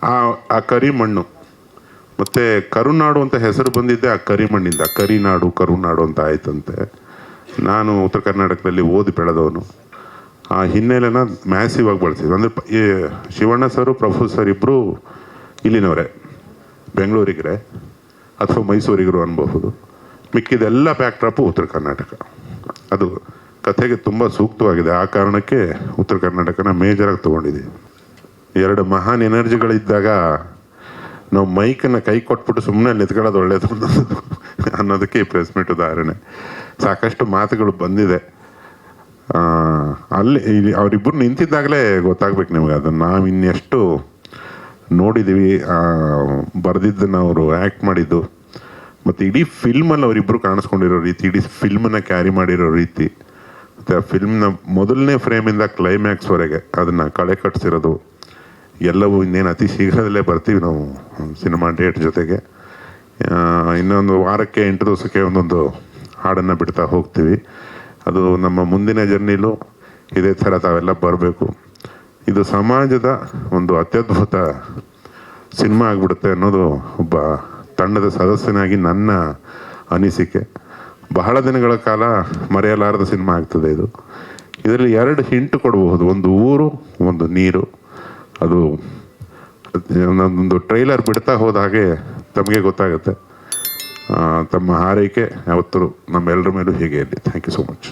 ಆ ಕರಿ ಮಣ್ಣು ಮತ್ತು ಕರುನಾಡು ಅಂತ ಹೆಸರು ಬಂದಿದ್ದೆ ಆ ಕರಿಮಣ್ಣಿಂದ. ಕರಿನಾಡು ಕರುನಾಡು ಅಂತ ಆಯ್ತಂತೆ. ನಾನು ಉತ್ತರ ಕರ್ನಾಟಕದಲ್ಲಿ ಓದಿ ಬೆಳೆದವನು. ಆ ಹಿನ್ನೆಲೆನ ಮ್ಯಾಸಿವ್ ಆಗಿ ಬಳಸಿದ್ವಿ. ಅಂದರೆ ಶಿವಣ್ಣ ಸರು ಪ್ರಭು ಸರ್ ಇಬ್ಬರು ಇಲ್ಲಿನವರೇ, ಬೆಂಗಳೂರಿಗರೆ ಅಥವಾ ಮೈಸೂರಿಗರು ಅನ್ಬಹುದು. ಮಿಕ್ಕಿದೆಲ್ಲ ಬ್ಯಾಕ್ಡ್ರಾಪು ಉತ್ತರ ಕರ್ನಾಟಕ. ಅದು ಕಥೆಗೆ ತುಂಬ ಸೂಕ್ತವಾಗಿದೆ. ಆ ಕಾರಣಕ್ಕೆ ಉತ್ತರ ಕರ್ನಾಟಕನ ಮೇಜರಾಗಿ ತೊಗೊಂಡಿದ್ದೀವಿ. ಎರಡು ಮಹಾನ್ ಎನರ್ಜಿಗಳಿದ್ದಾಗ ನಾವು ಮೈಕನ್ನು ಕೈ ಕೊಟ್ಬಿಟ್ಟು ಸುಮ್ಮನೆ ನಿಂತ್ಕೊಳ್ಳೋದು ಒಳ್ಳೇದು ಅನ್ನೋದಕ್ಕೆ ಈ ಪ್ರೆಸ್ ಮೀಟ್ ಉದಾಹರಣೆ. ಸಾಕಷ್ಟು ಮಾತುಗಳು ಬಂದಿದೆ. ಅಲ್ಲಿ ಅವರಿಬ್ಬರು ನಿಂತಿದ್ದಾಗಲೇ ಗೊತ್ತಾಗ್ಬೇಕು ನಿಮ್ಗೆ. ಅದನ್ನು ನಾವು ಇನ್ನೆಷ್ಟು ನೋಡಿದ್ದೀವಿ, ಬರೆದಿದ್ದನ್ನು ಅವರು ಆ್ಯಕ್ಟ್ ಮಾಡಿದ್ದು, ಮತ್ತು ಇಡೀ ಫಿಲ್ಮಲ್ಲಿ ಅವರಿಬ್ಬರು ಕಾಣಿಸ್ಕೊಂಡಿರೋ ರೀತಿ, ಇಡೀ ಫಿಲ್ಮನ್ನು ಕ್ಯಾರಿ ಮಾಡಿರೋ ರೀತಿ, ಮತ್ತು ಆ ಫಿಲ್ಮ್ನ ಮೊದಲನೇ ಫ್ರೇಮಿಂದ ಕ್ಲೈಮ್ಯಾಕ್ಸ್ವರೆಗೆ ಅದನ್ನು ಕಳೆ ಕಟ್ಟಿಸಿರೋದು ಎಲ್ಲವೂ ಇನ್ನೇನು ಅತಿ ಶೀಘ್ರದಲ್ಲೇ ಬರ್ತೀವಿ ನಾವು ಸಿನಿಮಾ ಡೇಟ್ ಜೊತೆಗೆ. ಇನ್ನೊಂದು ವಾರಕ್ಕೆ 8 ದಿವಸಕ್ಕೆ ಒಂದೊಂದು ಹಾಡನ್ನು ಬಿಡ್ತಾ ಹೋಗ್ತೀವಿ. ಅದು ನಮ್ಮ ಮುಂದಿನ ಜರ್ನಿಲೂ ಇದೇ ಥರ ತಾವೆಲ್ಲ ಬರಬೇಕು. ಇದು ಸಮಾಜದ ಒಂದು ಅತ್ಯದ್ಭುತ ಸಿನಿಮಾ ಆಗಿಬಿಡುತ್ತೆ ಅನ್ನೋದು ಒಬ್ಬ ತಂಡದ ಸದಸ್ಯನಾಗಿ ನನ್ನ ಅನಿಸಿಕೆ. ಬಹಳ ದಿನಗಳ ಕಾಲ ಮರೆಯಲಾರದ ಸಿನಿಮಾ ಆಗ್ತದೆ ಇದು. ಇದರಲ್ಲಿ 2 ಹಿಂಟ್ ಕೊಡಬಹುದು, ಒಂದು ಊರು, ಒಂದು ನೀರು. ಅದು ಒಂದು ಟ್ರೈಲರ್ ಬಿಡ್ತಾ ಹೋದ ಹಾಗೆ ತಮಗೆ ಗೊತ್ತಾಗುತ್ತೆ. ತಮ್ಮ ಹಾರೈಕೆ ಯಾವತ್ತೂ ನಮ್ಮೆಲ್ಲರ ಮೇಲೂ ಹೀಗೆ ಇರಲಿ. Thank you so much.